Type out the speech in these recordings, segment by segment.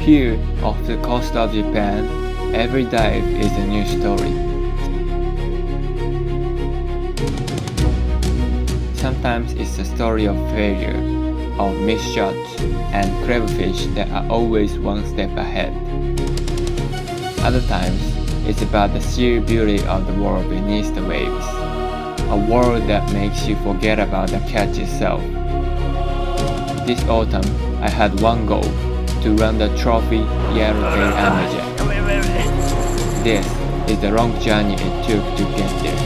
Here, off the coast of Japan, every dive is a new story. Sometimes it's a story of failure, of missed shots, and clever fish that are always one step ahead. Other times, it's about the sheer beauty of the world beneath the waves, a world that makes you forget about the catch itself. This autumn, I had one goal, to run the trophy Yellowtail Amberjack. This is the long journey it took to get there.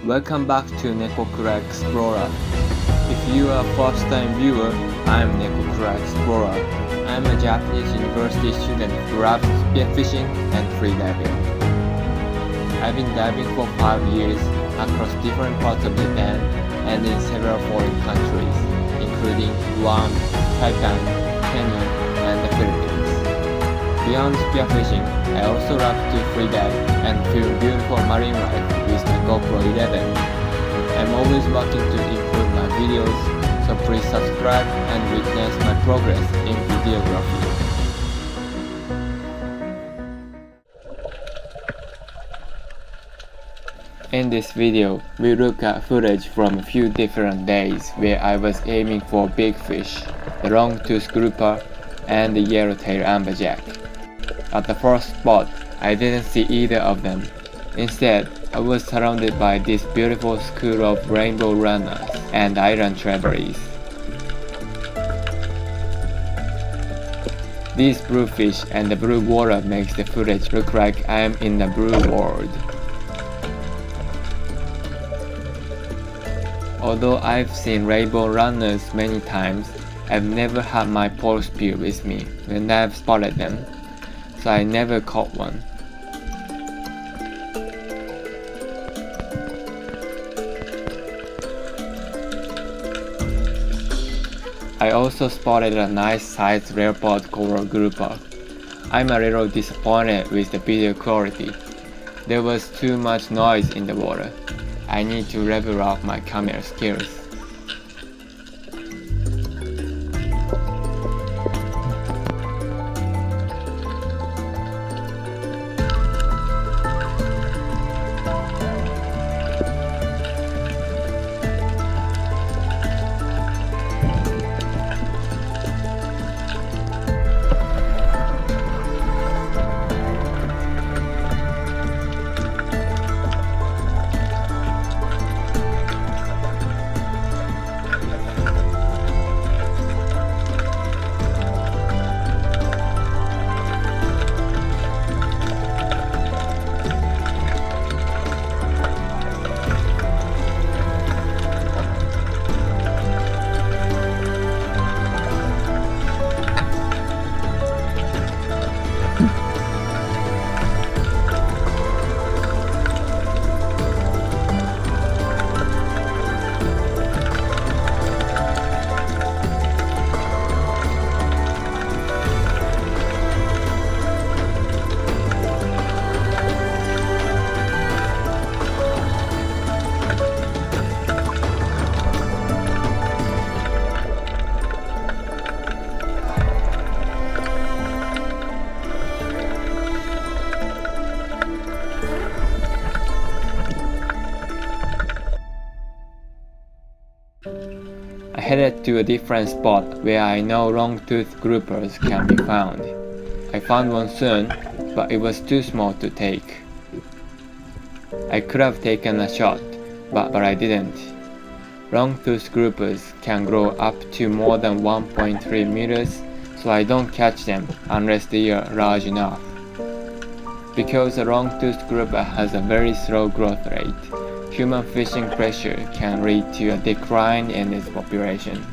Welcome back to Nekokura Explorer. If you are a first-time viewer, I'm Nekokura Explorer. I'm a Japanese university student who loves spearfishing and freediving. I've been diving for 5 years across different parts of Japan and in several foreign countries, including Guam, Taiwan, Kenya, and the Philippines. Beyond spearfishing, I also love to freedive and film beautiful marine life with the GoPro 11. I'm always working to improve my videos, so please subscribe and witness my progress in videography. In this video, we look at footage from a few different days where I was aiming for big fish, the longtooth grouper and the Yellowtail Amberjack. At the first spot, I didn't see either of them. Instead, I was surrounded by this beautiful school of rainbow runners and island travelers. These blue fish and the blue water makes the footage look like I am in the blue world. Although I've seen rainbow runners many times, I've never had my pole spear with me when I've spotted them, so I never caught one. I also spotted a nice sized leopard coral grouper. I'm a little disappointed with the video quality. There was too much noise in the water. I need to level up my camera skills. I headed to a different spot where I know longtooth groupers can be found. I found one soon, but it was too small to take. I could have taken a shot, but I didn't. Longtooth groupers can grow up to more than 1.3 meters, so I don't catch them unless they are large enough. Because a longtooth grouper has a very slow growth rate, human fishing pressure can lead to a decline in its population.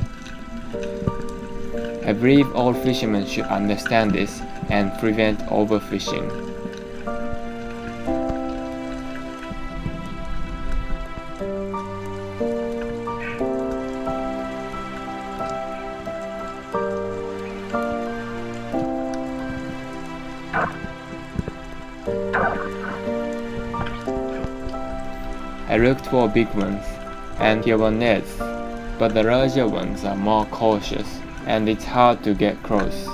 I believe all fishermen should understand this and prevent overfishing. I looked for big ones, and killer nets, but the larger ones are more cautious, and it's hard to get close.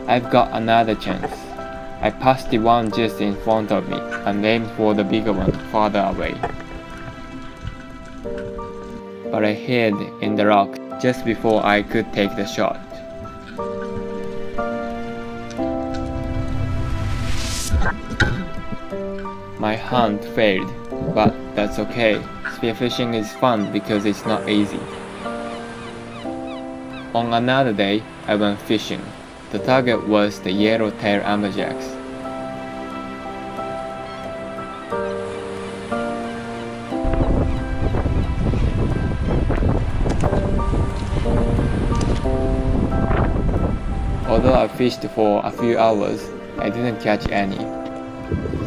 I've got another chance. I passed the one just in front of me and aimed for the bigger one farther away. But I hid in the rock just before I could take the shot. My hunt failed, but that's okay. Spearfishing is fun because it's not easy. On another day, I went fishing. The target was the Yellowtail Amberjacks. Although I fished for a few hours, I didn't catch any.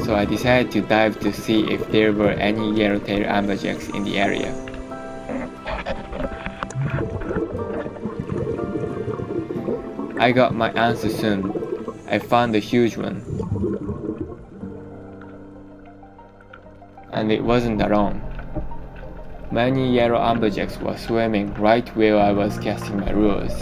So I decided to dive to see if there were any Yellowtail Amberjacks in the area. I got my answer soon. I found a huge one. And it wasn't alone. Many yellow amberjacks were swimming right where I was casting my lures.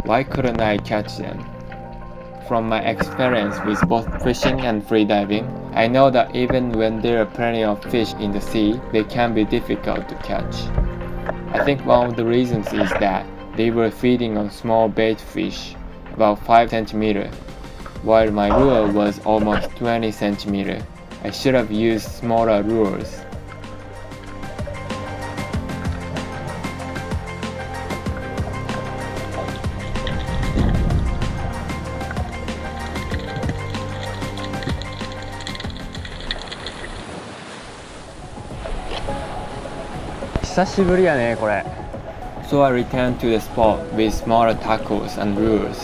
Why couldn't I catch them? From my experience with both fishing and freediving, I know that even when there are plenty of fish in the sea, they can be difficult to catch. I think one of the reasons is that they were feeding on small bait fish, about 5 cm, while my lure was almost 20 cm. I should have used smaller lures. So I returned to the spot with smaller tackles and lures.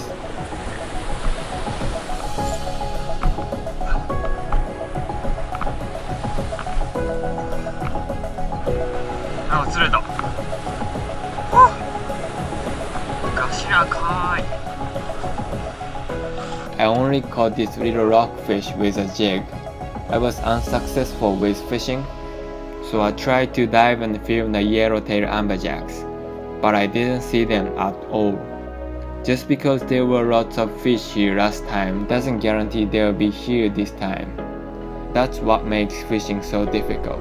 I only caught this little rockfish with a jig. I was unsuccessful with fishing, so I tried to dive and film the Yellowtail Amberjacks, but I didn't see them at all. Just because there were lots of fish here last time doesn't guarantee they'll be here this time. That's what makes fishing so difficult.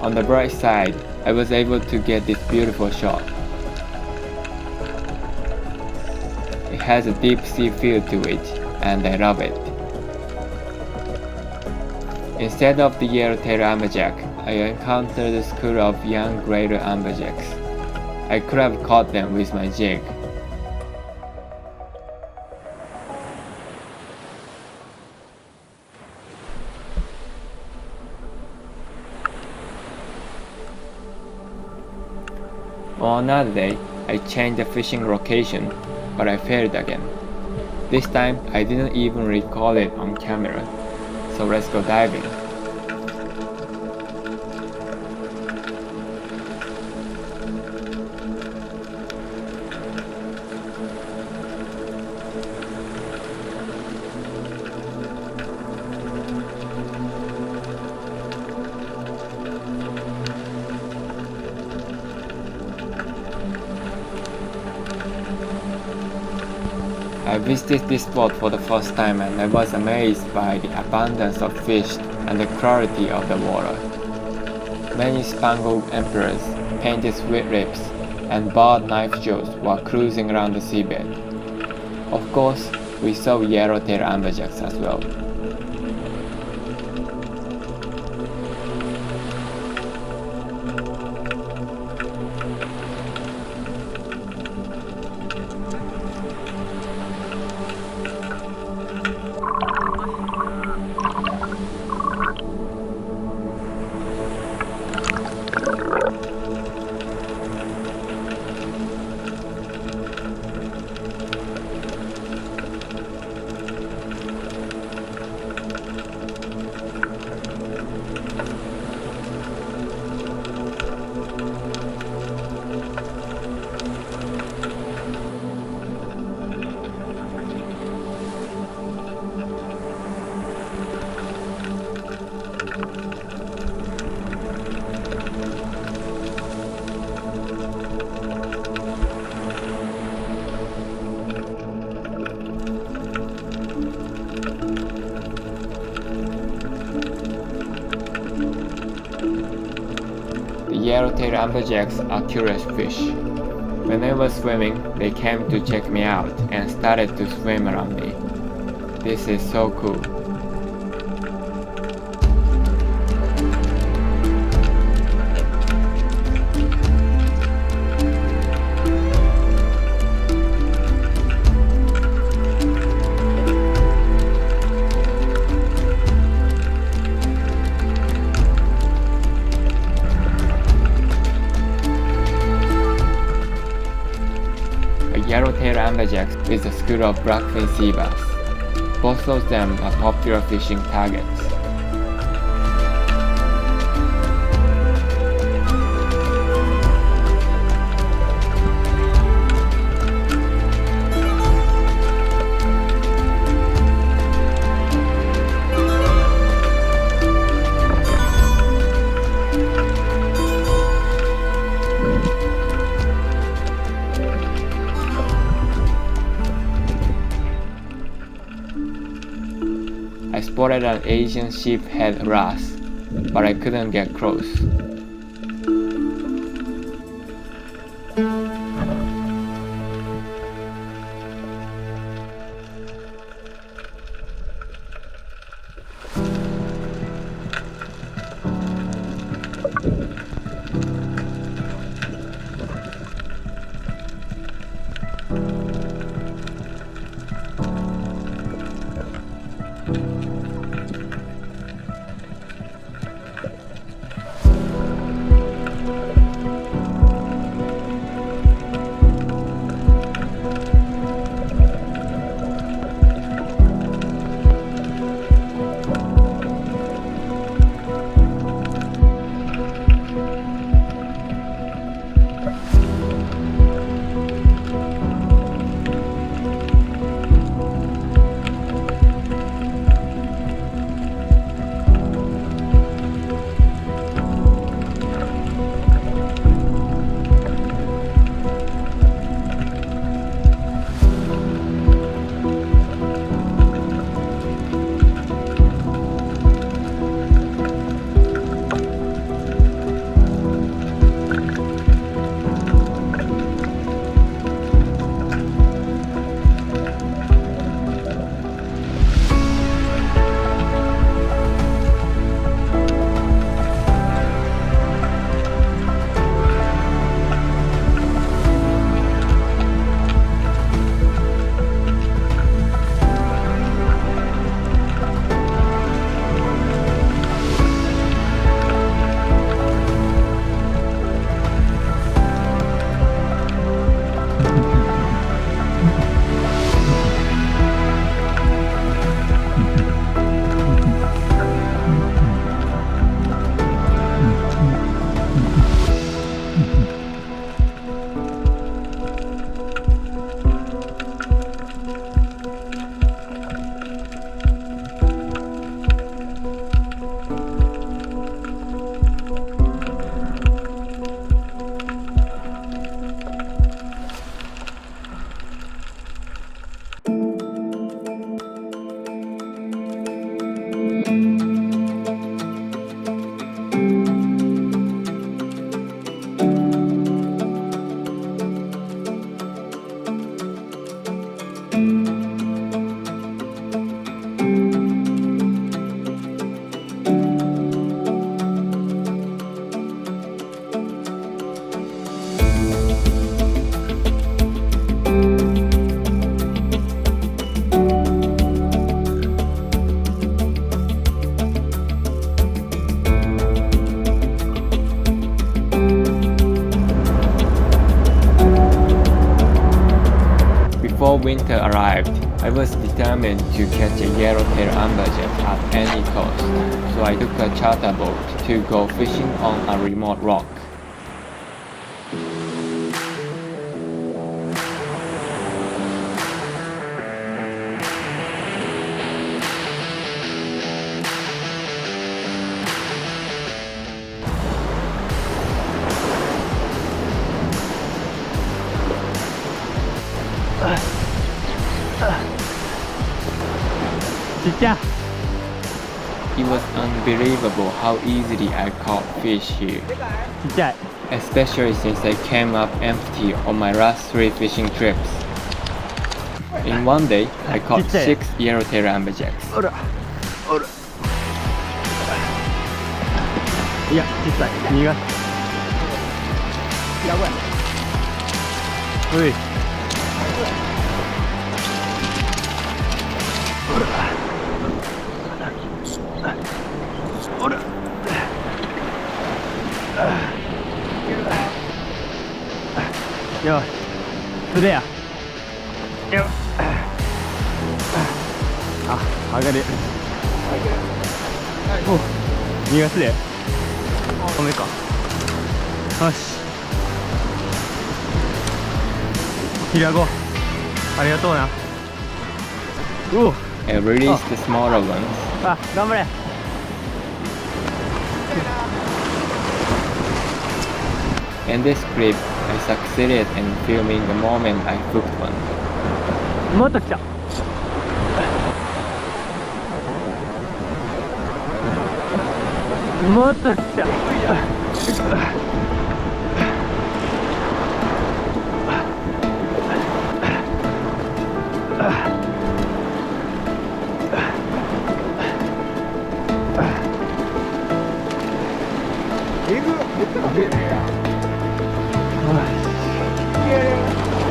On the bright side, I was able to get this beautiful shot. It has a deep sea feel to it, and I love it. Instead of the Yellowtail Amberjack, I encountered a school of young greater amberjacks. I could have caught them with my jig. On another day, I changed the fishing location, but I failed again. This time, I didn't even record it on camera, so let's go diving. I visited this spot for the first time and I was amazed by the abundance of fish and the clarity of the water. Many spangled emperors, painted squid lips, and barred knife jaws were cruising around the seabed. Of course, we saw yellowtail amberjacks as well. The yellowtail amberjacks are curious fish. When I was swimming, they came to check me out and started to swim around me. This is so cool. Yellowtail amberjacks with a school of blackfin sea bass. Both of them are popular fishing targets. I spotted an Asian sheephead wrasse, but I couldn't get close. Before winter arrived, I was determined to catch a Yellowtail Amberjack at any cost, so I took a charter boat to go fishing on a remote rock. It was unbelievable how easily I caught fish here, especially since I came up empty on my last 3 fishing trips. In one day, I caught 6 Yellowtail Amberjacks. いや、小さい。苦い。やばい。うい。おら。よし。素手や。よ。あ、上がる。お、逃がすで。ダメか。よし。平子、ありがとうな。お。I released the smaller ones. あ、頑張れ。In this clip, I succeeded in filming the moment I hooked one. もっと来た。もっと来た。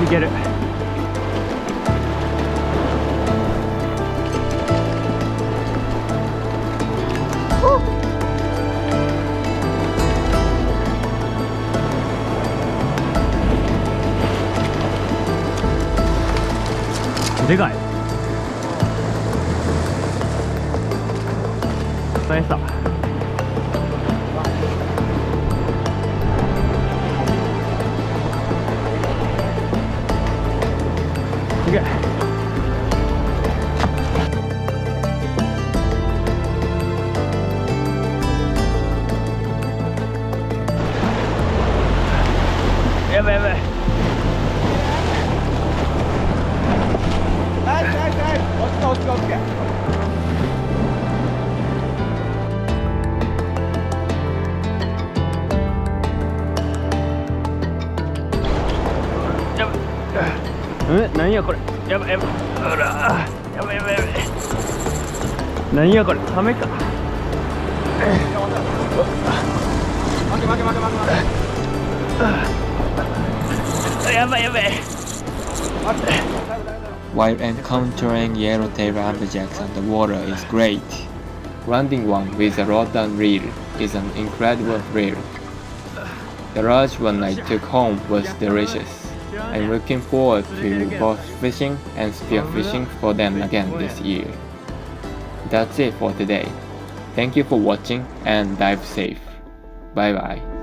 いける。でかい。ナイスだ。すげえ。やばいやばい。落ち着け。やばい。何やこれ。やばいやばい。ほら。やばいやばいやばい。何やこれ。サメか。やばいやばい。While encountering Yellowtail Amberjacks underwater is great, landing one with a rod and reel is an incredible thrill. The large one I took home was delicious. I'm looking forward to both fishing and spearfishing for them again this year. That's it for today. Thank you for watching and dive safe. Bye bye.